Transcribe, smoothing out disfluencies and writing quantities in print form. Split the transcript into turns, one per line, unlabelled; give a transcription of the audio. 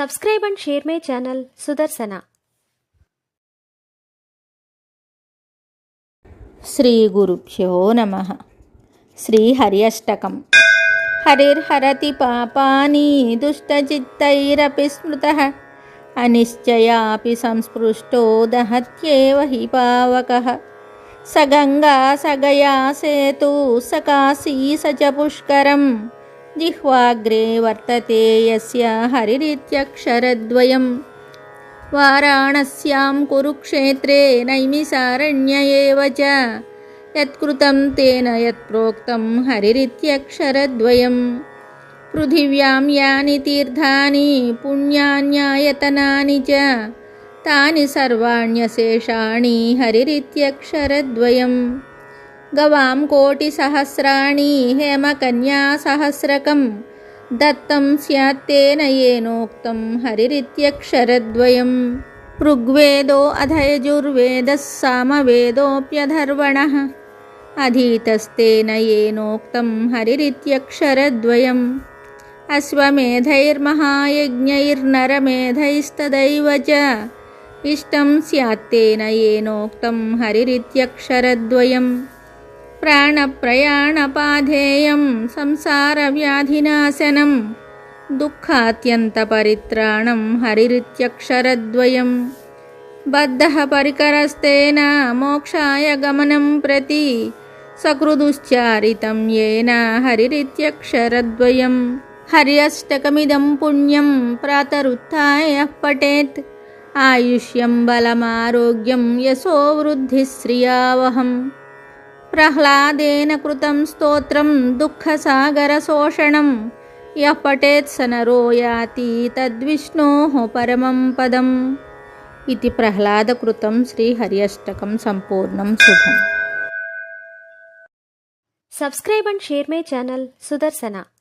Subscribe and share my channel Sudarsana.
Shri గురుభ్యో నమః. శ్రీ హరి అష్టకం. హరిర్హరతి పాపాని దుష్టచిత్తైరపి స్మృతః అనిశ్చయాపి సంస్పృష్టో దహత్యేవ హి పావకః. స గంగా స గయా సేతు స కాశీ స చ పుష్కరం జిహ్వాగ్రే వర్తతే యస్య హరిరిత్యక్షరద్వయం. వారాణస్యాం కురుక్షేత్రే నైమిసారణ్య ఏవ చ యత్కృతం తేన యత్ప్రోక్తం హరిరిత్యక్షరద్వయం. పృథివ్యాం యాని తీర్థాని పుణ్యాన్యాయతనాని చ తాని సర్వాణ్యశేషాణి హరిరిత్యక్షరద్వయం. గవాం కోటిసహస్రాణి హేమకన్యాసహస్రకం దత్తం స్యాత్తేన యేనోక్తం హరిరిత్యక్షరద్వయం. ఋగ్వేదో అధయజుర్వేదః సామవేదోऽప్యధర్వణः అధీతస్తేన యేనోక్తం హరిరిత్యక్షరద్వయం. అశ్వమేధైర్మహాయజ్ఞైర్నరమేధైస్తదైవ చ ఇష్టం స్యాత్తేన యేనోక్తం హరిరిత్యక్షరద్వయం. ప్రాణప్రయాణపాధేయం సంసారవ్యాధినాశనం దుఃఖాత్యంతపరిత్రాణం హరిరిత్యక్షరద్వయం. బద్ధః పరికరస్తేన మోక్షాయ గమనం ప్రతి సకృదుశ్చారితం యేన హరిరిత్యక్షరద్వయం. హరి అష్టకమిదం పుణ్యం ప్రాతరుత్థాయ పఠేత్ ఆయుష్యం బలమారోగ్యం యశో వృద్ధిః శ్రియావహం. ప్రహ్లాదేన కృతం స్తోత్రం దుఃఖసాగరశోషణం యః పఠేత్ స నరో యాతి తద్విష్ణోః పరమం పదం. ఇది ప్రహ్లాదకృతం శ్రీ హరి అష్టకం సంపూర్ణం. శుభం.
Subscribe and share my channel Sudarsana.